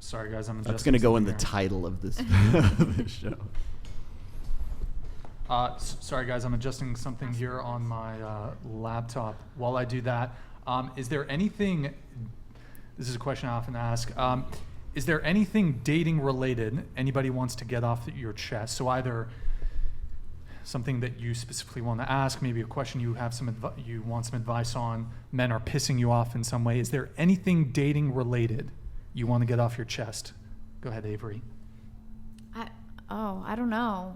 Sorry, guys, I'm adjusting. That's going to go in the here. title of this, this show. Sorry, guys, I'm adjusting something here on my laptop. While I do that, is there anything, this is a question I often ask, is there anything dating related anybody wants to get off your chest? So either something that you specifically want to ask, maybe a question you have you want some advice on, men are pissing you off in some way. Is there anything dating related you want to get off your chest? Go ahead, Avery. I don't know.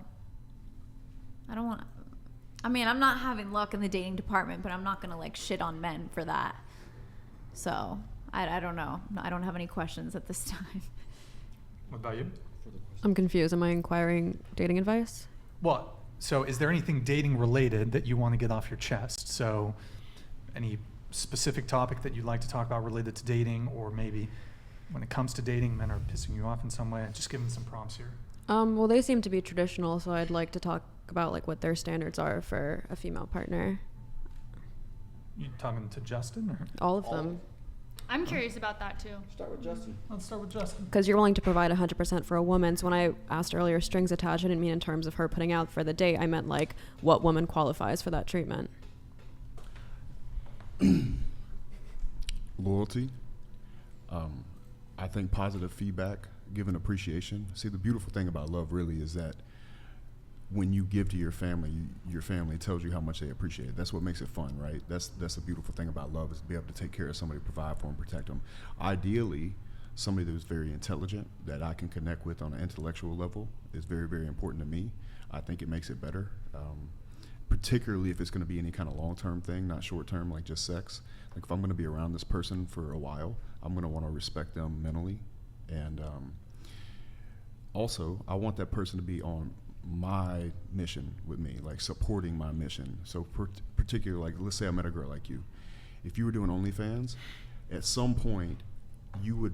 I'm not having luck in the dating department, but I'm not going to like shit on men for that. So I don't know. I don't have any questions at this time. What about you? I'm confused. Am I inquiring dating advice? Well, so is there anything dating related that you want to get off your chest? So any specific topic that you'd like to talk about related to dating, or maybe when it comes to dating, men are pissing you off in some way? Just give them some prompts here. Well, they seem to be traditional, so I'd like to talk about like what their standards are for a female partner. You talking to Justin or All of them. I'm curious about that too. Start with Justin. Let's start with Justin. Because you're willing to provide 100% for a woman. So when I asked earlier strings attached, I didn't mean in terms of her putting out for the date. I meant like what woman qualifies for that treatment. Loyalty. I think positive feedback, giving appreciation. See, the beautiful thing about love really is that when you give to your family tells you how much they appreciate it. That's what makes it fun, right? That's the beautiful thing about love, is to be able to take care of somebody, provide for them, protect them. Ideally, somebody who's very intelligent, that I can connect with on an intellectual level, is very, very important to me. I think it makes it better, particularly if it's going to be any kind of long-term thing, not short-term, like just sex. Like if I'm going to be around this person for a while, I'm going to want to respect them mentally. And also, I want that person to be on my mission with me, like supporting my mission. So particularly, like let's say I met a girl like you. If you were doing OnlyFans, at some point you would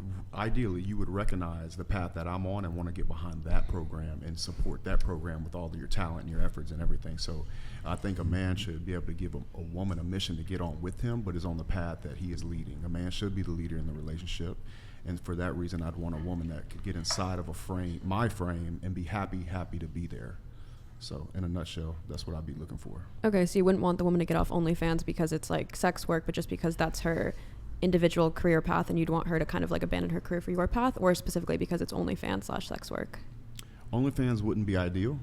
recognize the path that I'm on and want to get behind that program and support that program with all of your talent and your efforts and everything. So I think a man should be able to give a woman a mission to get on with him, but is on the path that he is leading. A man should be the leader in the relationship. And for that reason, I'd want a woman that could get inside of my frame, and be happy to be there. So in a nutshell, that's what I'd be looking for. Okay, so you wouldn't want the woman to get off OnlyFans because it's like sex work, but just because that's her individual career path, and you'd want her to kind of like abandon her career for your path, or specifically because it's OnlyFans/sex work? OnlyFans wouldn't be ideal,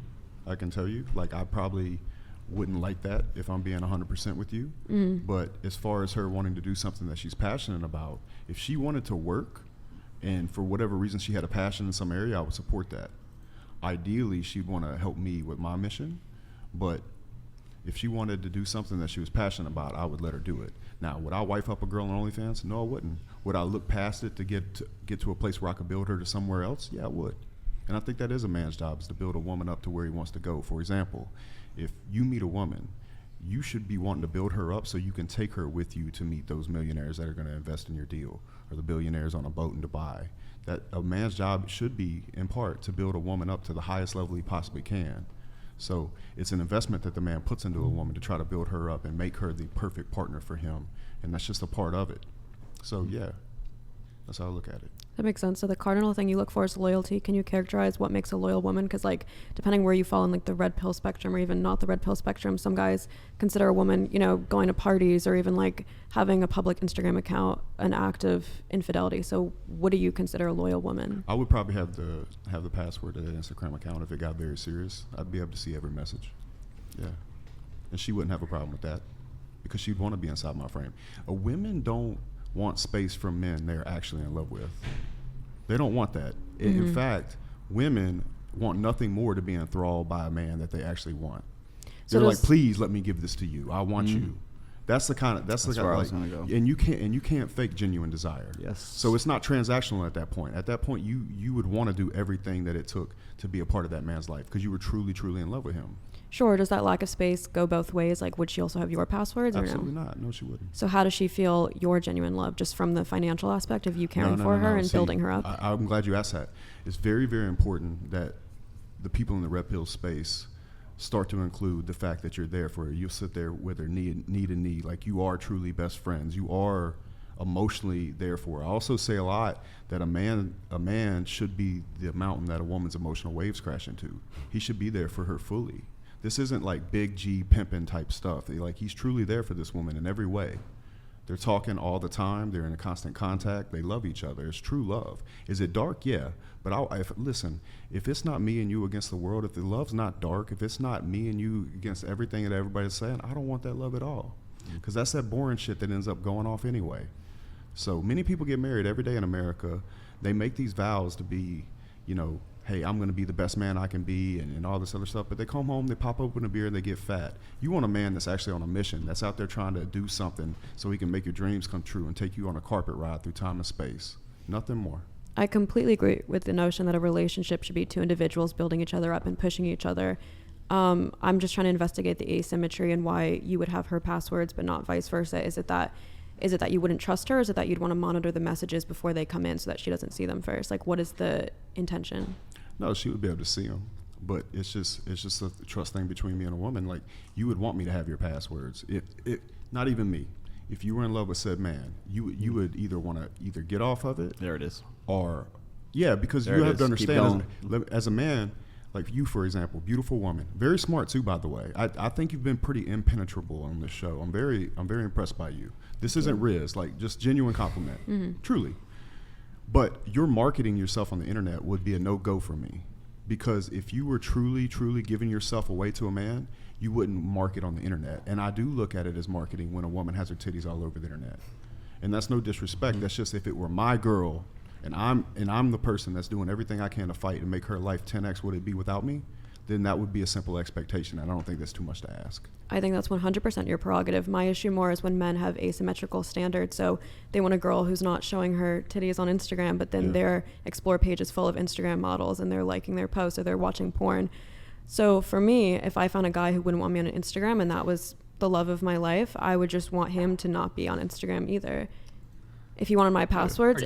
I can tell you. Like I probably wouldn't like that if I'm being 100% with you. Mm-hmm. But as far as her wanting to do something that she's passionate about, if she wanted to work, and for whatever reason she had a passion in some area, I would support that. Ideally, she'd want to help me with my mission, but if she wanted to do something that she was passionate about, I would let her do it. Now, would I wife up a girl on OnlyFans? No, I wouldn't. Would I look past it to get to a place where I could build her to somewhere else? Yeah, I would. And I think that is a man's job, is to build a woman up to where he wants to go. For example, if you meet a woman, you should be wanting to build her up so you can take her with you to meet those millionaires that are going to invest in your deal, or the billionaires on a boat in Dubai. That a man's job should be, in part, to build a woman up to the highest level he possibly can. So it's an investment that the man puts into a woman to try to build her up and make her the perfect partner for him. And that's just a part of it. So yeah, that's how I look at it. That makes sense. So the cardinal thing you look for is loyalty. Can you characterize what makes a loyal woman? Because like depending where you fall in like the red pill spectrum or even not the red pill spectrum, some guys consider a woman, you know, going to parties or even like having a public Instagram account an act of infidelity. So what do you consider a loyal woman? I would probably have the password to that Instagram account if it got very serious. I'd be able to see every message. Yeah. And she wouldn't have a problem with that because she'd want to be inside my frame. Women don't want space from men they're actually in love with. They don't want that. Mm-hmm. In fact, women want nothing more to be enthralled by a man that they actually want. So they're like, please let me give this to you. I want you. That's the kind of that's the kind where of I was gonna go. And you can't fake genuine desire. Yes. So it's not transactional at that point. At that point, you would want to do everything that it took to be a part of that man's life because you were truly, truly in love with him. Sure. Does that lack of space go both ways? Like, would she also have your passwords or no? Absolutely not. No, she wouldn't. So how does she feel your genuine love? Just from the financial aspect of you caring for her and building her up? I'm glad you asked that. It's very, very important that the people in the red pill space start to include the fact that you're there for her. You'll sit there with her knee and knee. Like you are truly best friends. You are emotionally there for her. I also say a lot that a man should be the mountain that a woman's emotional waves crash into. He should be there for her fully. This isn't like big G pimping type stuff. Like, he's truly there for this woman in every way. They're talking all the time. They're in a constant contact. They love each other. It's true love. Is it dark? Yeah. But listen, if it's not me and you against the world, if the love's not dark, if it's not me and you against everything that everybody's saying, I don't want that love at all. Because that's that boring shit that ends up going off anyway. So many people get married every day in America. They make these vows to be, you know, hey, I'm going to be the best man I can be and all this other stuff. But they come home, they pop open a beer, and they get fat. You want a man that's actually on a mission, that's out there trying to do something so he can make your dreams come true and take you on a carpet ride through time and space. Nothing more. I completely agree with the notion that a relationship should be two individuals building each other up and pushing each other. I'm just trying to investigate the asymmetry and why you would have her passwords but not vice versa. Is it that you wouldn't trust her, or is it that you'd want to monitor the messages before they come in so that she doesn't see them first? Like, what is the intention? No, she would be able to see them, but it's just a trust thing between me and a woman. Like, you would want me to have your passwords. Not even me. If you were in love with said man, you would either want to either get off of it. There it is. Or, yeah, because There you it have to is. Keep understand going. as a man, like you, for example, beautiful woman, very smart too, by the way. I think you've been pretty impenetrable on this show. I'm very impressed by you. This isn't Riz, like, just genuine compliment, truly. But your marketing yourself on the internet would be a no-go for me, because if you were truly giving yourself away to a man, you wouldn't market on the internet. And I do look at it as marketing when a woman has her titties all over the internet. And that's no disrespect. That's just, if it were my girl and I'm the person that's doing everything I can to fight and make her life 10x what it'd be without me, then that would be a simple expectation. And I don't think that's too much to ask. I think that's 100% your prerogative. My issue more is when men have asymmetrical standards. So they want a girl who's not showing her titties on Instagram, but then their explore page is full of Instagram models and they're liking their posts or they're watching porn. So for me, if I found a guy who wouldn't want me on Instagram and that was the love of my life, I would just want him to not be on Instagram either. If he wanted my passwords,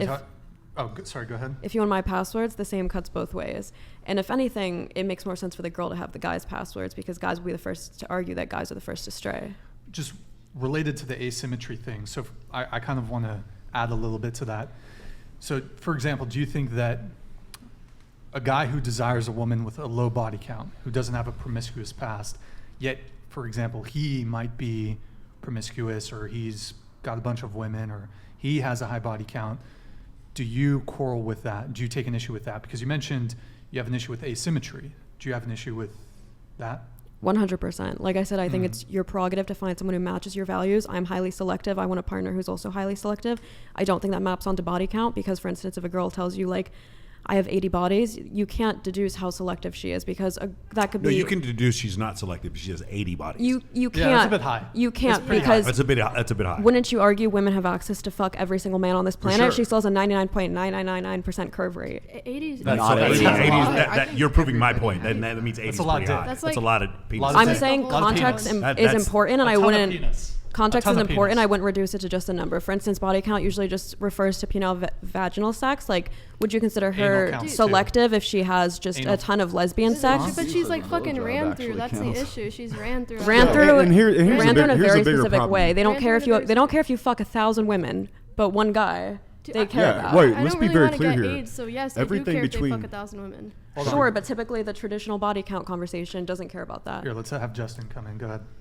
Sorry, go ahead. if you want my passwords, the same cuts both ways. And if anything, it makes more sense for the girl to have the guy's passwords, because guys will be the first to argue that guys are the first to stray. Just related to the asymmetry thing, so I kind of want to add a little bit to that. So, for example, do you think that a guy who desires a woman with a low body count, who doesn't have a promiscuous past, yet, for example, he might be promiscuous, or he's got a bunch of women, or he has a high body count, do you quarrel with that? Do you take an issue with that? Because you mentioned you have an issue with asymmetry. Do you have an issue with that? 100%. Like I said, I think it's your prerogative to find someone who matches your values. I'm highly selective. I want a partner who's also highly selective. I don't think that maps onto body count, because, for instance, if a girl tells you, like, I have 80 bodies, you can't deduce how selective she is, because that could be... No, you can deduce she's not selective. She has 80 bodies. You can't. Yeah, that's a bit high. You can't, pretty because... That's a bit high. Wouldn't you argue women have access to fuck every single man on this planet? sure. She still has a 99.9999% curve rate. 80s. That's Not a 80. lot. 80 I that think you're proving my point. That means 80 is a lot pretty of high. dick. That's That's a like- lot of penis. Lot of I'm dick. saying A lot of context penis. is That's important, and A I ton of wouldn't... penis. Context A is ton of important. penis. I wouldn't reduce it to just a number. For instance, body count usually just refers to penile vaginal sex. Like, would you consider her Anal counts, too. selective if she has just Anal. a ton of lesbian But sex? she's like fucking Blowjob ran actually through. That's the counts. issue. She's ran through. Ran Yeah, through, and here's ran through in a here's very bigger specific problem. way. They don't Ran care if through in you. a They don't very care if you fuck 1,000 women, but one guy they care Yeah, about. wait, I let's don't be really very want to clear get here. AIDS, so yes, Everything I do care between- if they fuck 1,000 women. Hold on. Sure, but typically the traditional body count conversation doesn't care about that. Here, let's have Justin come in. Go ahead.